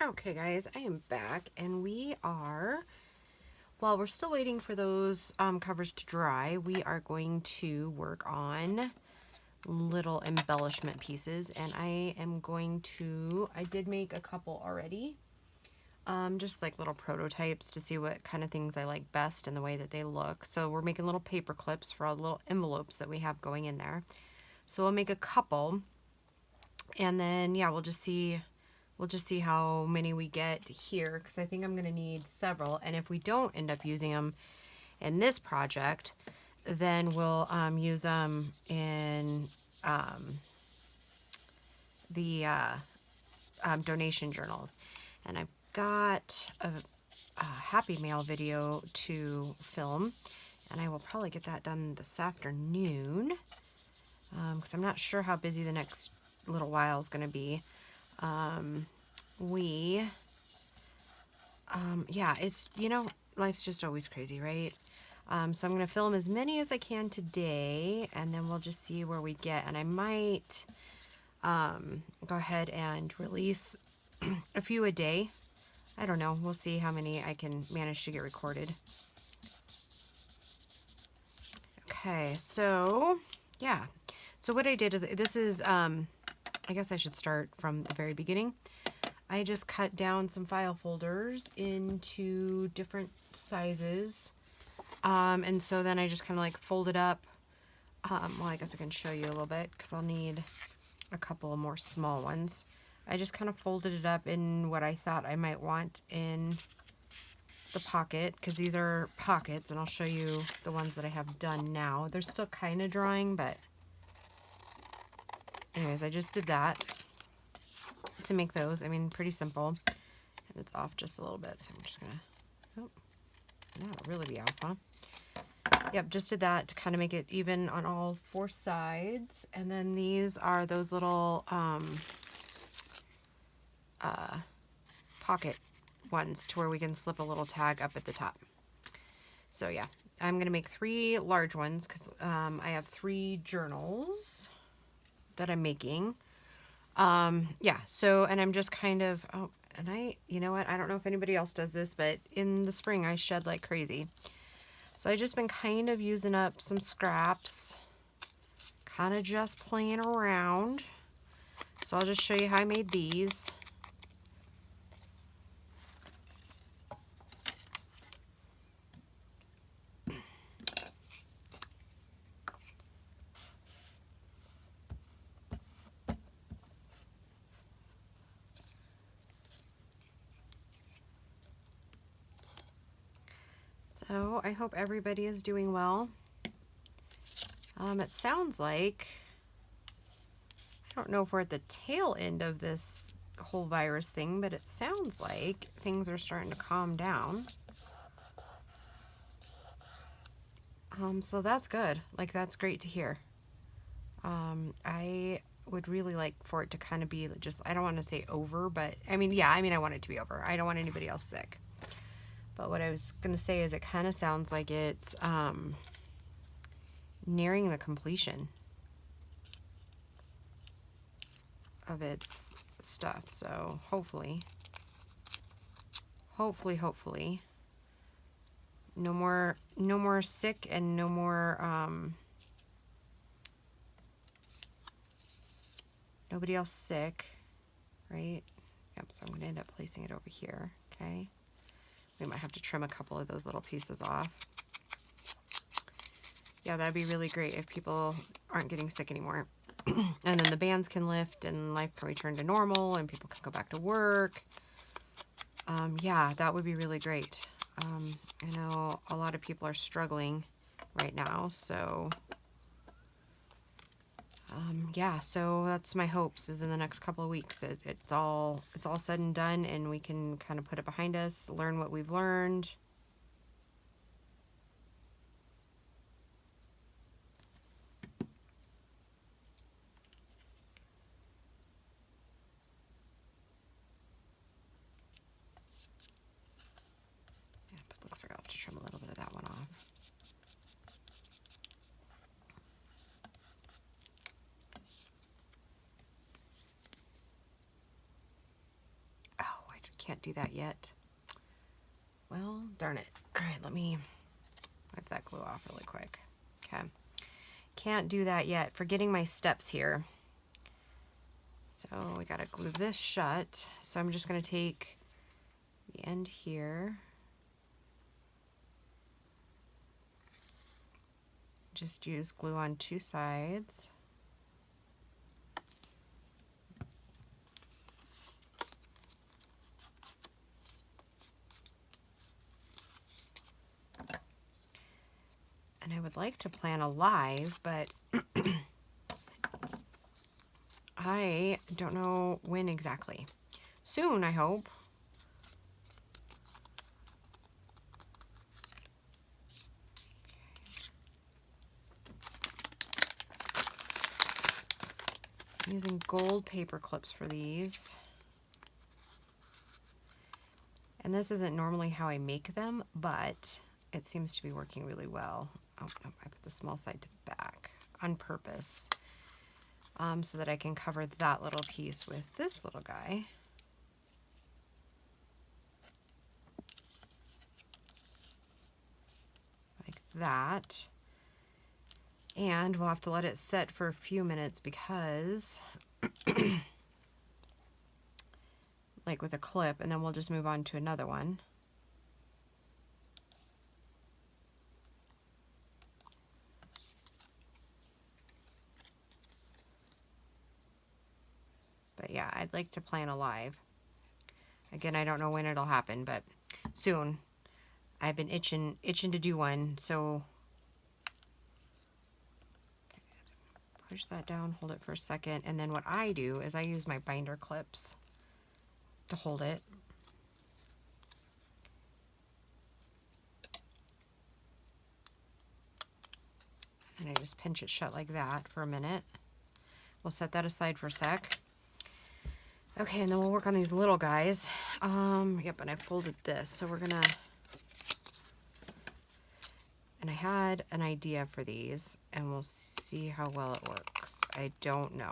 Okay guys, I am back and we are, while we're still waiting for those covers to dry, we are going to work on little embellishment pieces, and I am going to, I did make a couple already, just like little prototypes to see what kind of things I like best and the way that they look. So we're making little paper clips for all the little envelopes that we have going in there. So we'll make a couple, and then yeah, we'll just see how many we get here, because I think I'm going to need several, and if we don't end up using them in this project, then we'll use them in the donation journals. And I've got a Happy Mail video to film, and I will probably get that done this afternoon, because I'm not sure how busy the next little while is going to be. Yeah, it's, you know, life's just always crazy, right? So I'm going to film as many as I can today, and then we'll just see where we get. And I might go ahead and release a few a day. I don't know. We'll see how many I can manage to get recorded. Okay, so yeah. So what I did is, this is, I guess I should start from the very beginning. I just cut down some file folders into different sizes. And so then I just kind of like folded up. Well, I guess I can show you a little bit because I'll need a couple of more small ones. I just kind of folded it up in what I thought I might want in the pocket, because these are pockets, and I'll show you the ones that I have done now. They're still kind of drying, but anyways, I just did that to make those. I mean, pretty simple, and it's off just a little bit, so I'm just gonna, oh, now it'll really be off, huh? Yep, just did that to kind of make it even on all four sides. And then these are those little pocket ones to where we can slip a little tag up at the top. So yeah, I'm gonna make 3 large ones because I have 3 journals that I'm making. Yeah, so, and I'm just kind of, oh, and you know what, I don't know if anybody else does this, but in the spring I shed like crazy. So I just been kind of using up some scraps, kind of just playing around. So I'll just show you how I made these. So I hope everybody is doing well. It sounds like, I don't know if we're at the tail end of this whole virus thing, but it sounds like things are starting to calm down. So that's good. Like, that's great to hear. I would really like for it to kind of be just, I don't want to say over, but I mean, yeah, I mean, I want it to be over. I don't want anybody else sick. But what I was going to say is it kind of sounds like it's nearing the completion of its stuff. So hopefully, no more sick and no more, nobody else sick, right? Yep, so I'm going to end up placing it over here, okay? We might have to trim a couple of those little pieces off. Yeah, that'd be really great if people aren't getting sick anymore. And then the bands can lift and life can return to normal and people can go back to work. Yeah, that would be really great. I know a lot of people are struggling right now, so yeah, so that's my hopes, is in the next couple of weeks it's all said and done, and we can kind of put it behind us, learn what we've learned. Yeah, but it looks like I'll have to trim a little bit of that one off. can't do that yet. Well, darn it. All right, let me wipe that glue off really quick. Okay. Can't do that yet. Forgetting my steps here. So we gotta glue this shut. So I'm just gonna take the end here. Just use glue on 2 sides. And I would like to plan a live, but I don't know when exactly. Soon, I hope. I'm using gold paper clips for these. And this isn't normally how I make them, but it seems to be working really well. Oh, no, I put the small side to the back on purpose, so that I can cover that little piece with this little guy. Like that. And we'll have to let it set for a few minutes because like with a clip, and then we'll just move on to another one. But yeah, I'd like to plan a live. Again, I don't know when it'll happen, but soon. I've been itching to do one, so push that down, hold it for a second, and then what I do is I use my binder clips to hold it. And I just pinch it shut like that for a minute. We'll set that aside for a sec. Okay, and then we'll work on these little guys. Yep, and I folded this, so we're gonna, and I had an idea for these, and we'll see how well it works. I don't know.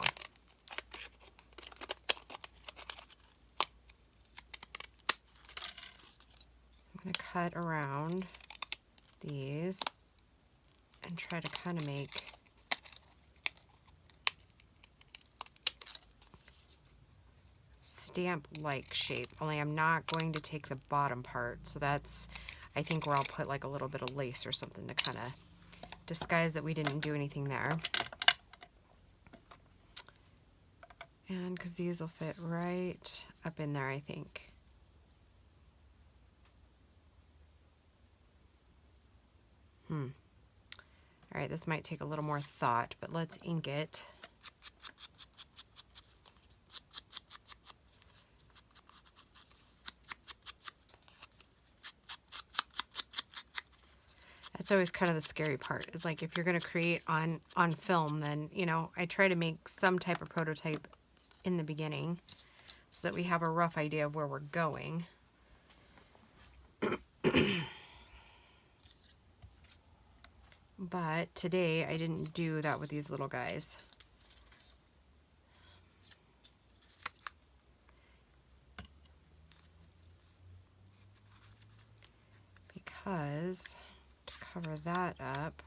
I'm gonna cut around these and try to kind of make stamp-like shape, only I'm not going to take the bottom part, so that's, I think, where I'll put like a little bit of lace or something to kind of disguise that we didn't do anything there. And because these will fit right up in there, I think. All right, this might take a little more thought, but let's ink it. That's always kind of the scary part, is like if you're going to create on film, then, you know, I try to make some type of prototype in the beginning so that we have a rough idea of where we're going. But today I didn't do that with these little guys. Because to cover that up,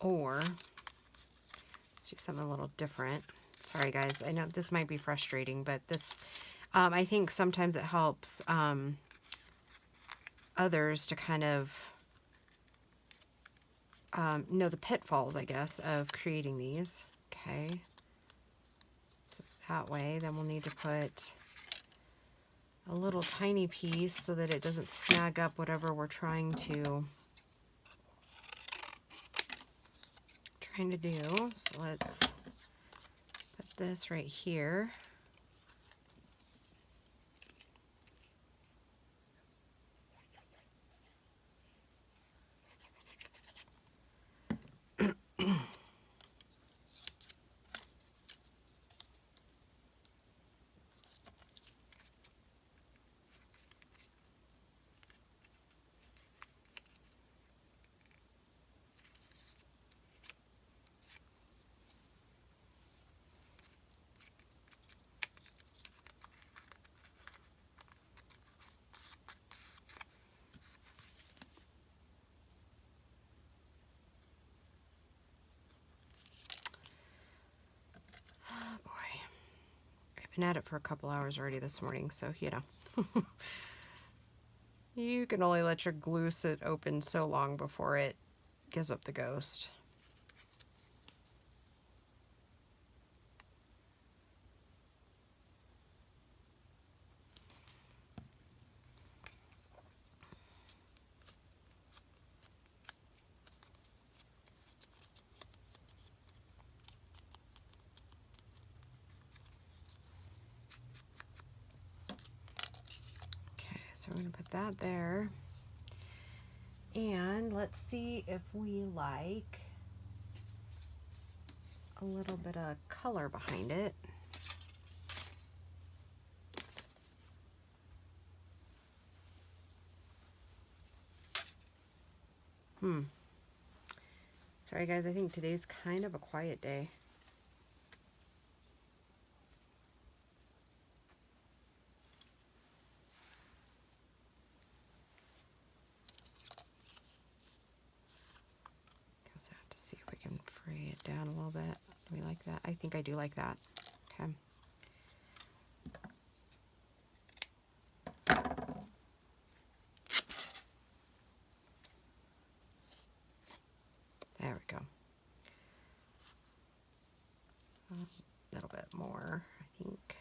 or let's do something a little different. Sorry guys, I know this might be frustrating, but this, I think sometimes it helps others to kind of know the pitfalls, I guess, of creating these. Okay, so that way, then we'll need to put a little tiny piece so that it doesn't snag up whatever we're trying to do. So let's put this right here. I've been at it for a couple hours already this morning, so you know. You can only let your glue sit open so long before it gives up the ghost. So we're going to put that there. And let's see if we like a little bit of color behind it. Sorry guys, I think today's kind of a quiet day. Guess I have to see if we can fray it down a little bit. Do we like that? I think I do like that. Okay. There we go. A little bit more, I think.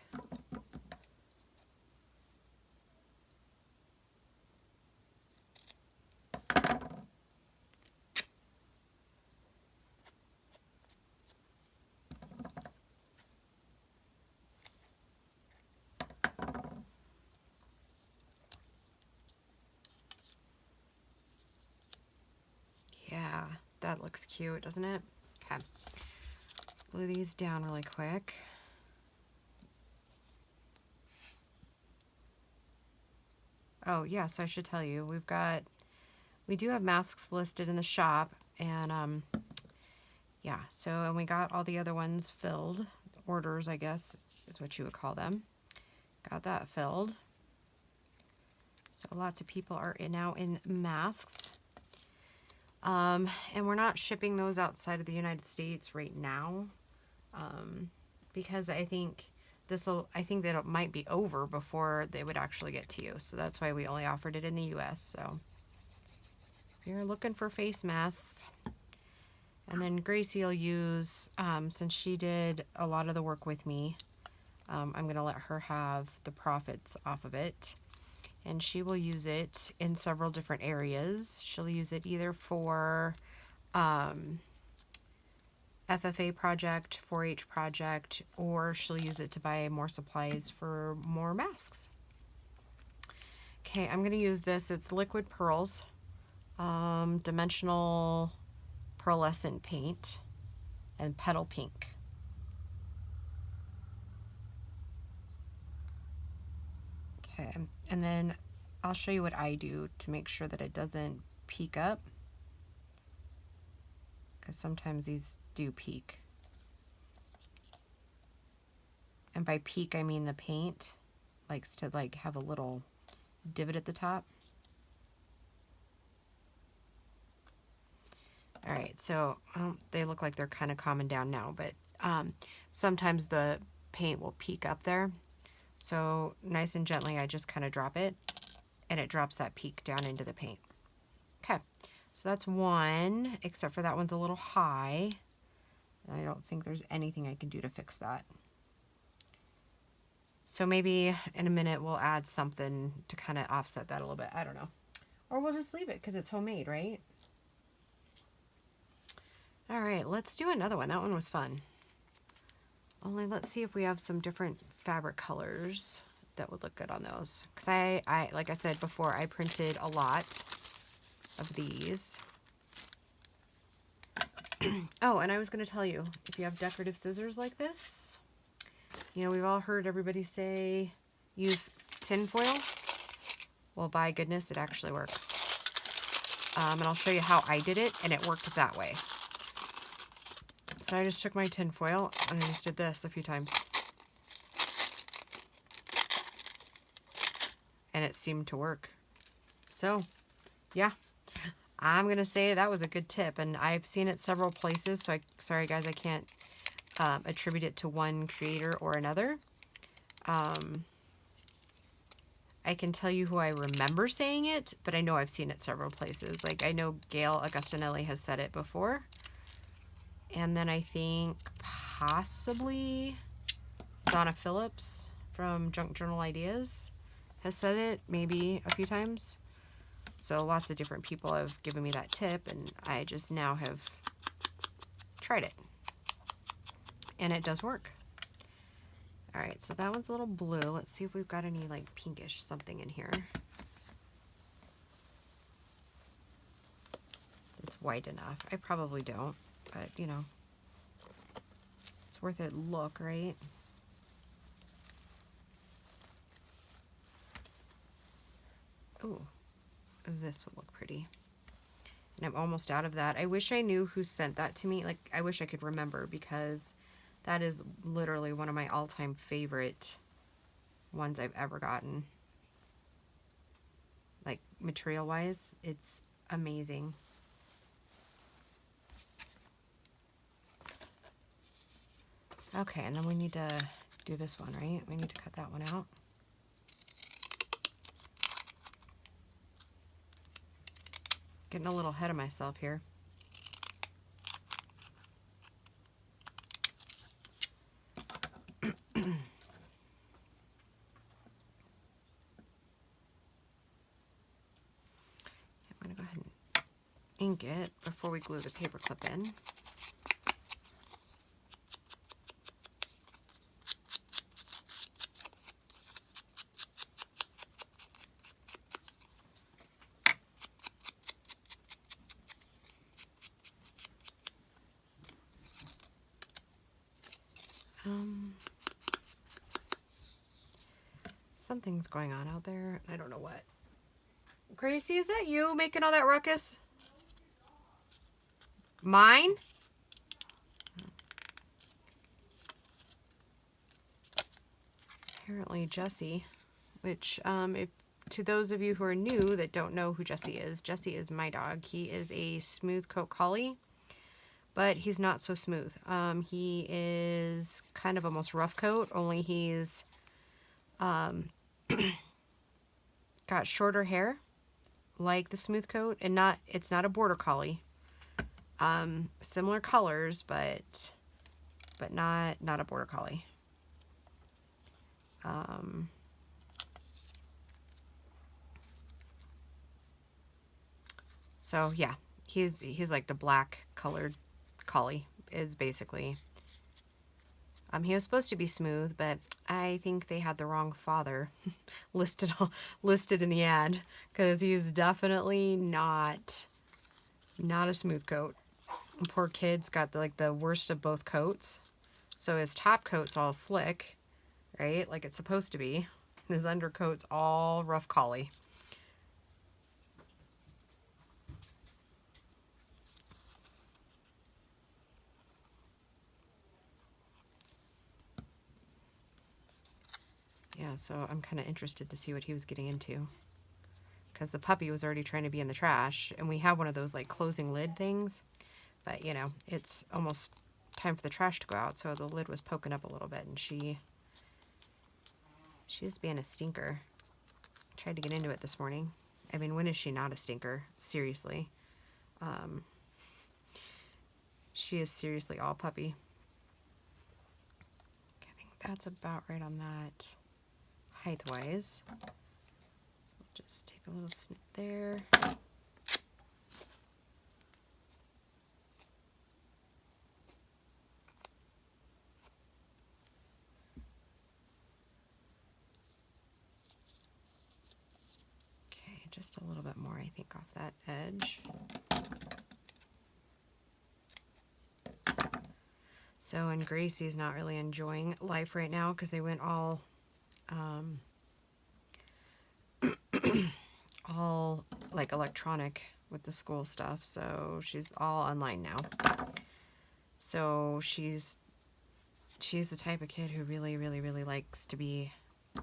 Yeah, that looks cute, doesn't it? Okay. Let's glue these down really quick. Oh, yes, I should tell you, we do have masks listed in the shop, and yeah, so, and we got all the other ones filled, orders, I guess, is what you would call them. Got that filled. So lots of people are now in masks. And we're not shipping those outside of the United States right now, because I think that it might be over before they would actually get to you. So that's why we only offered it in the US. So if you're looking for face masks, and then Gracie will use, since she did a lot of the work with me, I'm going to let her have the profits off of it. And she will use it in several different areas. She'll use it either for FFA project, 4-H project, or she'll use it to buy more supplies for more masks. Okay, I'm going to use this. It's Liquid Pearls, Dimensional Pearlescent Paint, and Petal Pink. Okay, and then I'll show you what I do to make sure that it doesn't peak up, because sometimes these do peak. And by peak, I mean the paint likes to like have a little divot at the top. All right, so they look like they're kind of calming down now, but sometimes the paint will peak up there. So nice and gently, I just kind of drop it, and it drops that peak down into the paint. Okay, so that's one, except for that one's a little high. And I don't think there's anything I can do to fix that. So maybe in a minute we'll add something to kind of offset that a little bit. I don't know. Or we'll just leave it because it's homemade, right? All right, let's do another one. That one was fun. Only let's see if we have some different fabric colors that would look good on those. Because I like I said before, I printed a lot of these. Oh, and I was going to tell you, if you have decorative scissors like this, you know, we've all heard everybody say use tin foil. Well, by goodness, it actually works. And I'll show you how I did it, and it worked that way. So I just took my tin foil and I just did this a few times. And it seemed to work. So, yeah. I'm going to say that was a good tip, and I've seen it several places, so sorry guys, I can't attribute it to one creator or another. I can tell you who I remember saying it, but I know I've seen it several places. Like, I know Gail Augustinelli has said it before. And then I think possibly Donna Phillips from Junk Journal Ideas has said it maybe a few times. So lots of different people have given me that tip, and I just now have tried it. And it does work. All right, so that one's a little blue. Let's see if we've got any like pinkish something in here. It's white enough. I probably don't, but you know, it's worth a look, right? Ooh, this would look pretty. And I'm almost out of that. I wish I knew who sent that to me. Like, I wish I could remember, because that is literally one of my all-time favorite ones I've ever gotten. Like, material-wise, it's amazing. Okay, and then we need to do this one, right? We need to cut that one out. Getting a little ahead of myself here. I'm going to go ahead and ink it before we glue the paper clip in. Something's going on out there. I don't know what. Gracie, is that you making all that ruckus? Mine? Apparently Jessie, which if to those of you who are new that don't know who Jessie is my dog. He is a smooth coat collie, but he's not so smooth. He is kind of almost rough coat, only he's got shorter hair like the smooth coat, and it's not a border collie. Similar colors, but not a border collie. So yeah, he's like the black colored collie is basically. He was supposed to be smooth, but I think they had the wrong father listed in the ad, because he's definitely not a smooth coat. Poor kid's got the worst of both coats. So his top coat's all slick, right? Like it's supposed to be. And his undercoat's all rough collie. Yeah, so I'm kind of interested to see what he was getting into, because the puppy was already trying to be in the trash, and we have one of those like closing lid things, but you know, it's almost time for the trash to go out, so the lid was poking up a little bit, and she's being a stinker. Tried to get into it this morning. I mean, when is she not a stinker? Seriously. She is seriously all puppy. I think that's about right on that height-wise. So we'll just take a little snip there. Okay, just a little bit more, I think, off that edge. So, and Gracie's not really enjoying life right now because they went all like electronic with the school stuff. So she's all online now. So she's the type of kid who really, really, really likes to be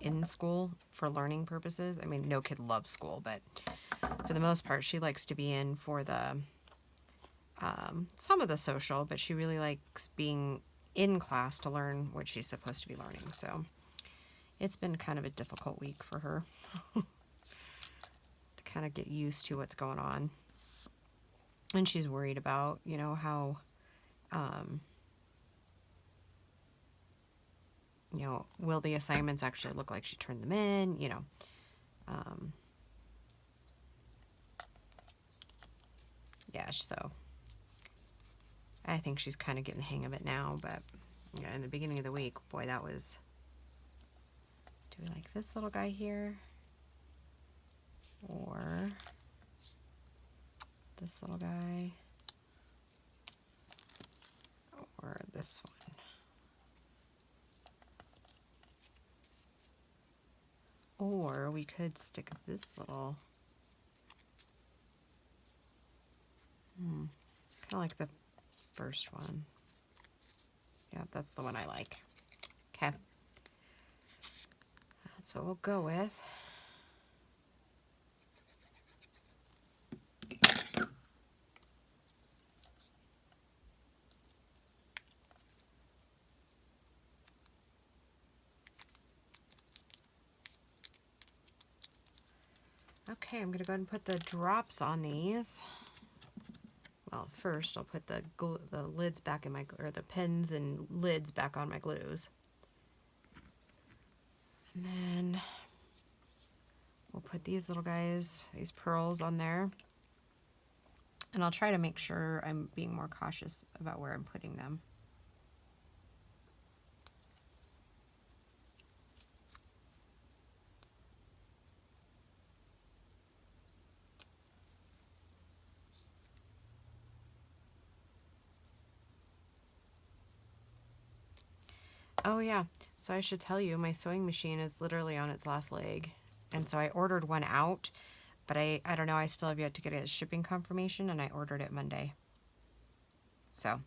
in school for learning purposes. I mean, no kid loves school, but for the most part, she likes to be in for the some of the social, but she really likes being in class to learn what she's supposed to be learning. So It's been kind of a difficult week for her to kind of get used to what's going on. And she's worried about, you know, how, you know, will the assignments actually look like she turned them in, you know. Yeah, so I think she's kind of getting the hang of it now, but yeah, in the beginning of the week, boy, that was, do we like this little guy here? Or this little guy? Or this one? Or we could stick this little, kind of like the first one. Yeah, that's the one I like. Okay. That's what we'll go with. Okay, I'm going to go ahead and put the drops on these. Well, first I'll put the lids back in my, or the pins and lids back on my glues. And then we'll put these little guys, these pearls on there. And I'll try to make sure I'm being more cautious about where I'm putting them. Oh yeah, so I should tell you, my sewing machine is literally on its last leg. And so I ordered one out, but I don't know, I still have yet to get a shipping confirmation, and I ordered it Monday. So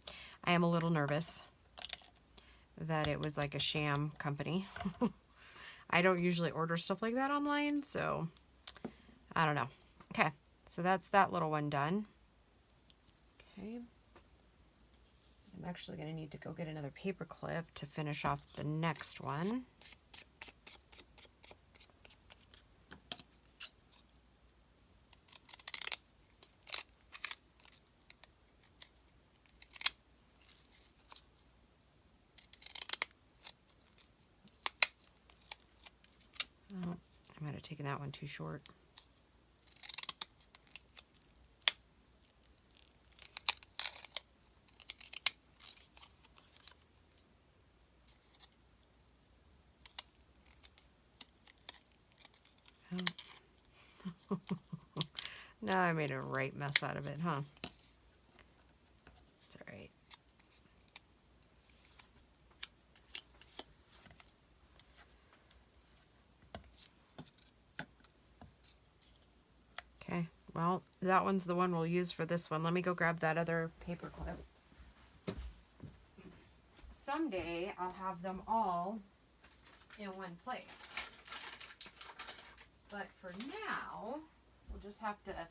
I am a little nervous that it was like a sham company. I don't usually order stuff like that online, so I don't know. Okay, so that's that little one done. Okay. I'm actually going to need to go get another paper clip to finish off the next one. Oh, I might have taken that one too short. Oh. No, I made a right mess out of it, huh? It's all right. Okay, well, that one's the one we'll use for this one. Let me go grab that other paper clip. Someday I'll have them all in one place. But for now, we'll just have to, I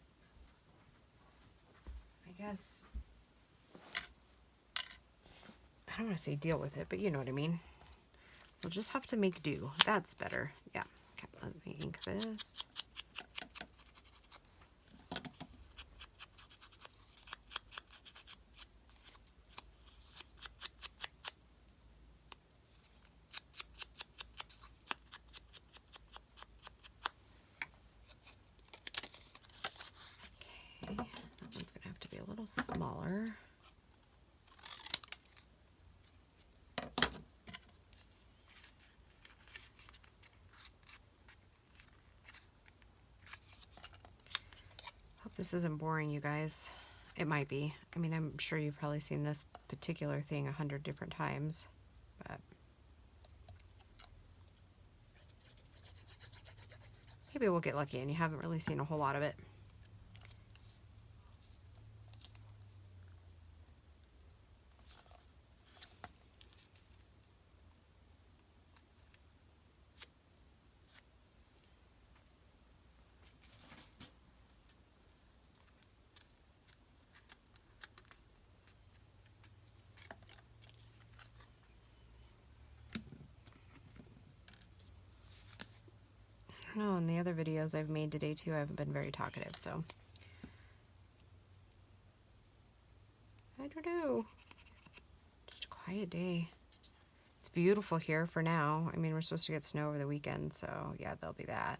guess, I don't want to say deal with it, but you know what I mean. We'll just have to make do. That's better. Yeah. Okay, let me ink this. Okay, that one's going to have to be a little smaller. Hope this isn't boring, you guys. It might be. I mean, I'm sure you've probably seen this particular thing 100 different times, but maybe we'll get lucky and you haven't really seen a whole lot of it. don't know, in the other videos I've made today too, I haven't been very talkative, so. I don't know. Just a quiet day. It's beautiful here for now. I mean, we're supposed to get snow over the weekend, so yeah, there'll be that.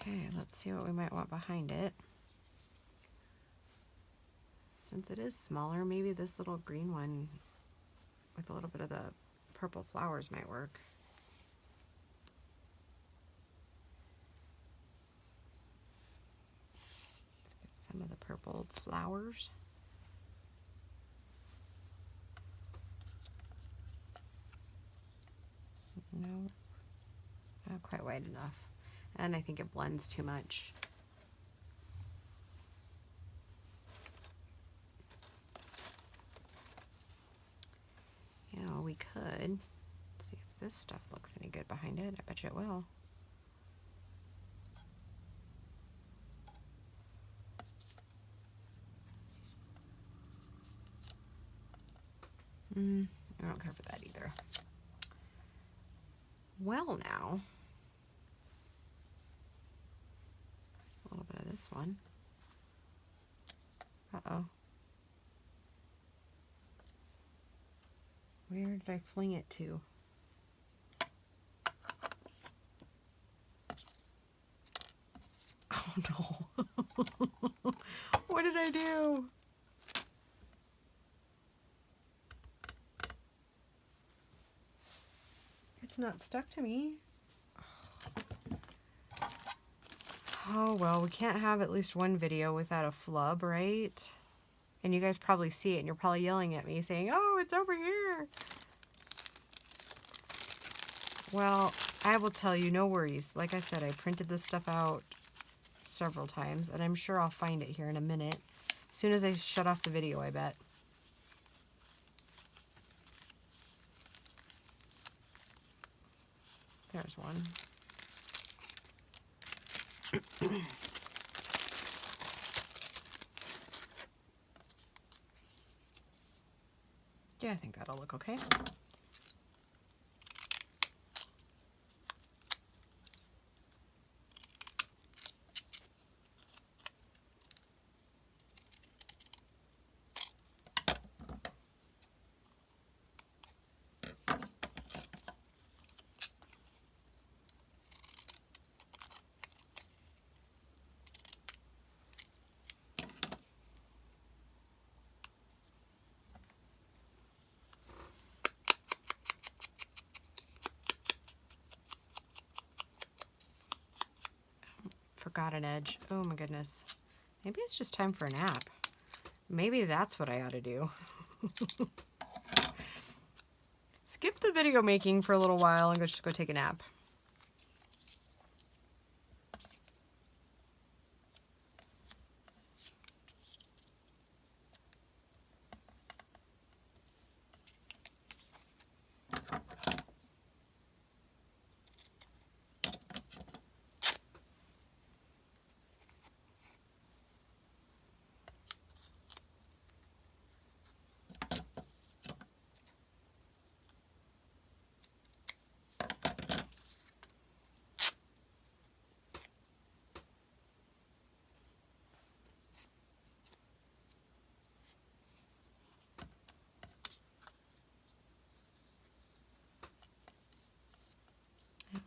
Okay, let's see what we might want behind it. Since it is smaller, maybe this little green one with a little bit of the purple flowers might work. Let's get some of the purple flowers. No, not quite wide enough. And I think it blends too much. You know, we could see if this stuff looks any good behind it. I bet you it will. I don't care for that either. Well, now, there's a little bit of this one. Uh-oh. Where did I fling it to? Oh no. What did I do? It's not stuck to me. Oh well, we can't have at least one video without a flub, right? And you guys probably see it and you're probably yelling at me saying, oh, it's over here. Well, I will tell you, no worries. Like I said, I printed this stuff out several times and I'm sure I'll find it here in a minute. As soon as I shut off the video, I bet. There's one. Yeah, I think that'll look okay. Forgot an edge. Oh my goodness. Maybe it's just time for a nap. Maybe that's what I ought to do. Skip the video making for a little while and just go take a nap.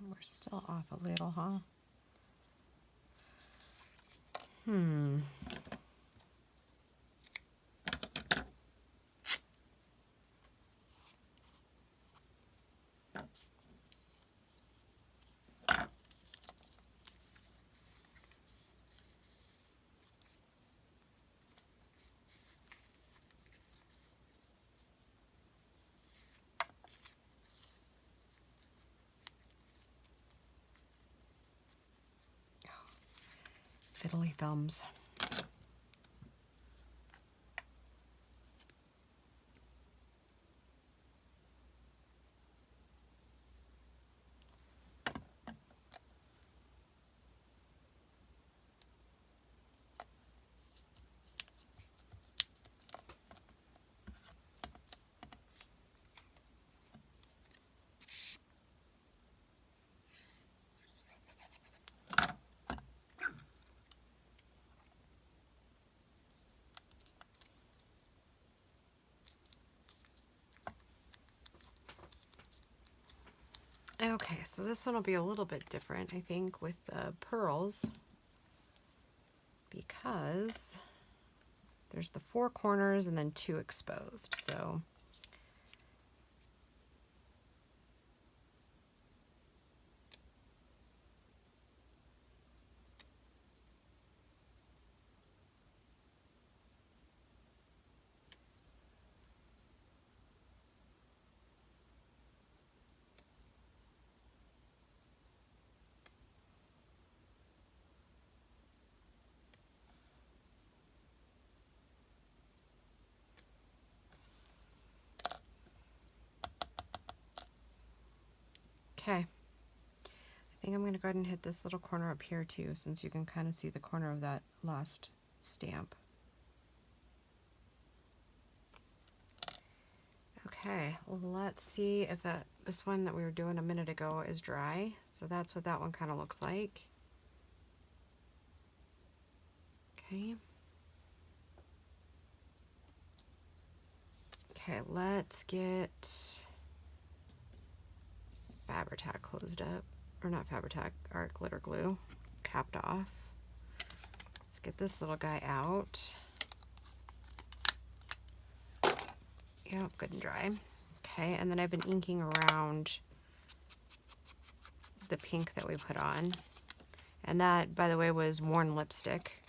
We're still off a little, huh? Fiddly thumbs. Okay, so this one will be a little bit different, I think, with the pearls, because there's the 4 corners and then 2 exposed. So okay. I think I'm going to go ahead and hit this little corner up here too, since you can kind of see the corner of that last stamp. Okay, well, let's see if this one that we were doing a minute ago is dry. So that's what that one kind of looks like. Okay. Okay, let's get Fabri-Tac closed up, or not Fabri-Tac, our glitter glue capped off. Let's get this little guy out. Yep, good and dry. Okay, and then I've been inking around the pink that we put on. And that, by the way, was worn lipstick.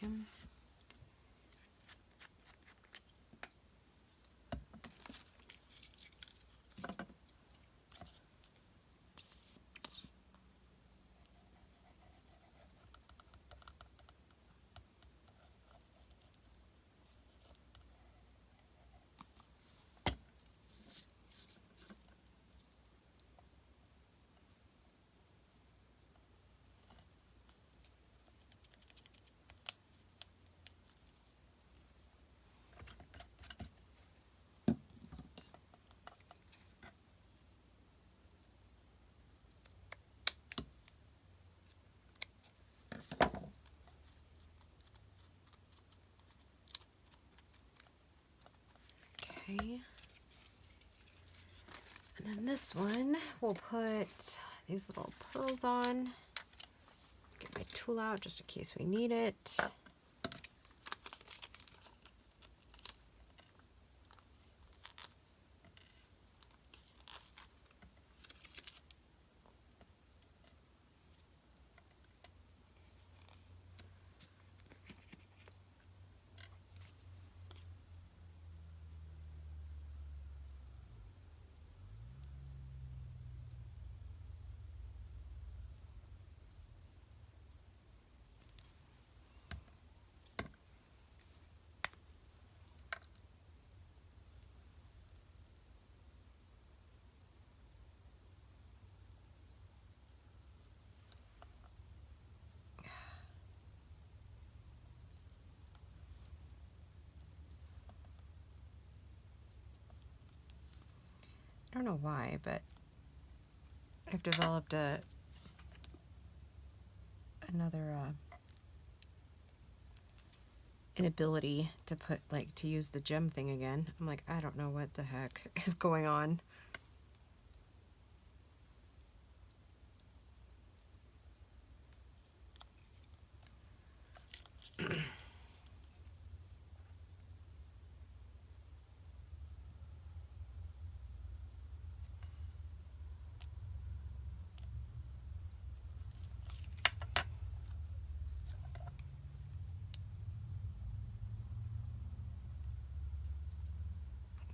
Okay. Okay. And then this one, we'll put these little pearls on. Get my tool out just in case we need it. I don't know why, but I've developed another an ability to to use the gem thing again. I'm like, I don't know what the heck is going on.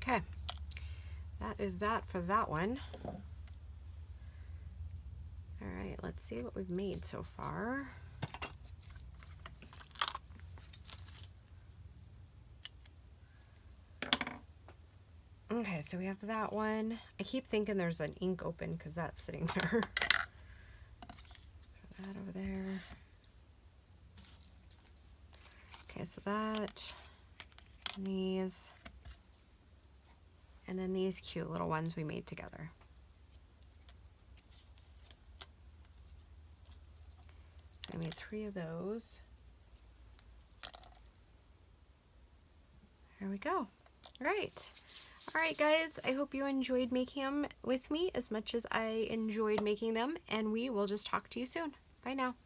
Okay, that is that for that one. All right, let's see what we've made so far. Okay, so we have that one. I keep thinking there's an ink open because that's sitting there. Throw that over there. So that, these, and then these cute little ones we made together. So I made 3 of those. There we go. All right, guys, I hope you enjoyed making them with me as much as I enjoyed making them, and we will just talk to you soon. Bye now.